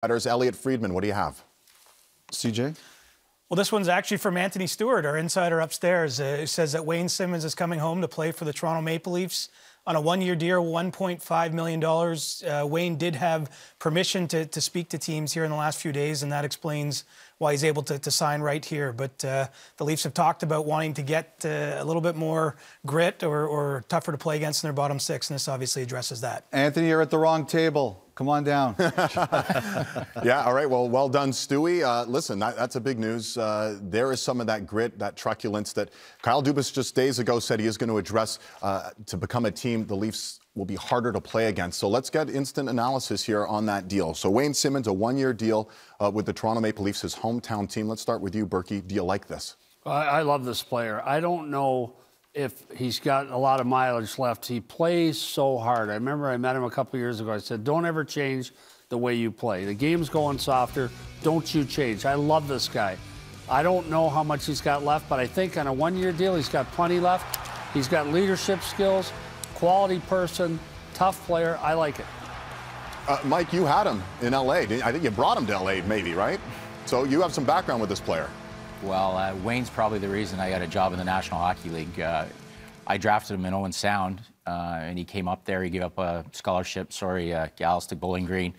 Elliot Friedman, what do you have? CJ? Well, this one's actually from Anthony Stewart, our insider upstairs. It says that Wayne Simmonds is coming home to play for the Toronto Maple Leafs on a one-year deal, $1.5 million. Wayne did have permission to speak to teams here in the last few days, and that explains why he's able to sign right here. But the Leafs have talked about wanting to get a little bit more grit or tougher to play against in their bottom six, and this obviously addresses that. Anthony, you're at the wrong table. Come on down. Yeah, all right. Well done, Stewie. Listen, that's a big news. There is some of that grit, that truculence that Kyle Dubas just days ago said he is going to address to become a team the Leafs will be harder to play against. So let's get instant analysis here on that deal. So Wayne Simmonds, a one-year deal with the Toronto Maple Leafs, his hometown team. Let's start with you, Berkey. Do you like this? I love this player. I don't know if he's got a lot of mileage left. He plays so hard. I remember I met him a couple years ago. I said, don't ever change the way you play. The game's going softer. Don't you change. I love this guy. I don't know how much he's got left, but I think on a one-year deal, he's got plenty left. He's got leadership skills, quality person, tough player. I like it. Mike, you had him in L.A. I think you brought him to L.A. maybe, right? So you have some background with this player. Well, Wayne's probably the reason I got a job in the National Hockey League. I drafted him in Owen Sound, and he came up there. He gave up a scholarship, gals to Bowling Green.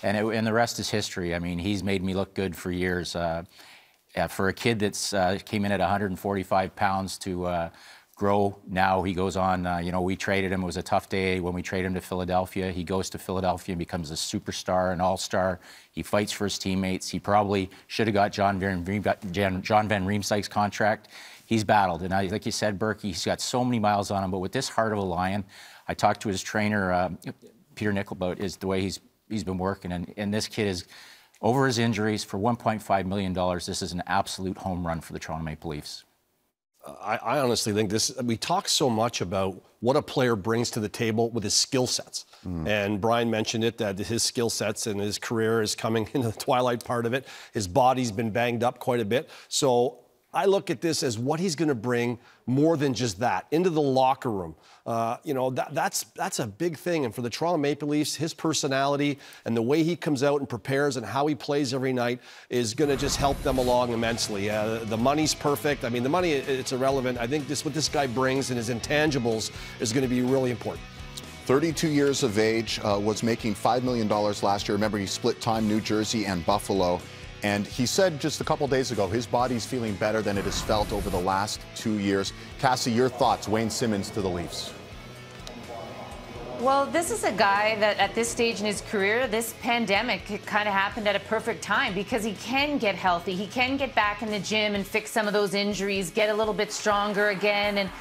and the rest is history. I mean, he's made me look good for years. For a kid that's came in at 145 pounds to grow now, he goes on, we traded him. It was a tough day when we traded him to Philadelphia. He goes to Philadelphia and becomes a superstar, an all-star. He fights for his teammates. He probably should have got John Van Riemsdyk's contract. He's battled, and like you said, Berkey, he's got so many miles on him, but with this heart of a lion, I talked to his trainer, Peter Nickel, about the way he's been working, and this kid is, over his injuries, for $1.5 million, this is an absolute home run for the Toronto Maple Leafs. I honestly think we talk so much about what a player brings to the table with his skill sets. And Brian mentioned it, that his skill sets and his career is coming into the twilight part of it. His body's been banged up quite a bit. So I look at this as what he's going to bring more than just that into the locker room. That's a big thing. And for the Toronto Maple Leafs, his personality and the way he comes out and prepares and how he plays every night is going to just help them along immensely. The money's perfect. I mean, the money, it's irrelevant. I think what this guy brings and his intangibles is going to be really important. 32 years of age, was making $5 million last year. Remember, he split time New Jersey and Buffalo. And he said just a couple days ago, his body's feeling better than it has felt over the last 2 years. Cassie, your thoughts, Wayne Simmonds to the Leafs. Well, this is a guy that at this stage in his career, this pandemic kind of happened at a perfect time because he can get healthy. He can get back in the gym and fix some of those injuries, get a little bit stronger again. And,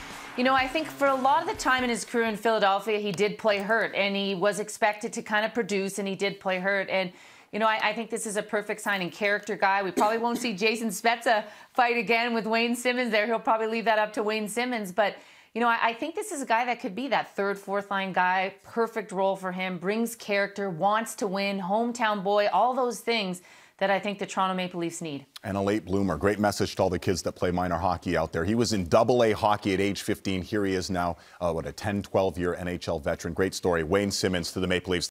I think for a lot of the time in his career in Philadelphia, he did play hurt and he was expected to kind of produce, and he did play hurt. And I think this is a perfect signing, character guy. We probably won't see Jason Spezza fight again with Wayne Simmonds there. He'll probably leave that up to Wayne Simmonds. But, I think this is a guy that could be that third, fourth line guy. Perfect role for him, brings character, wants to win, hometown boy, all those things that I think the Toronto Maple Leafs need. And a late bloomer. Great message to all the kids that play minor hockey out there. He was in Double-A hockey at age 15. Here he is now, a 10, 12-year NHL veteran. Great story. Wayne Simmonds to the Maple Leafs.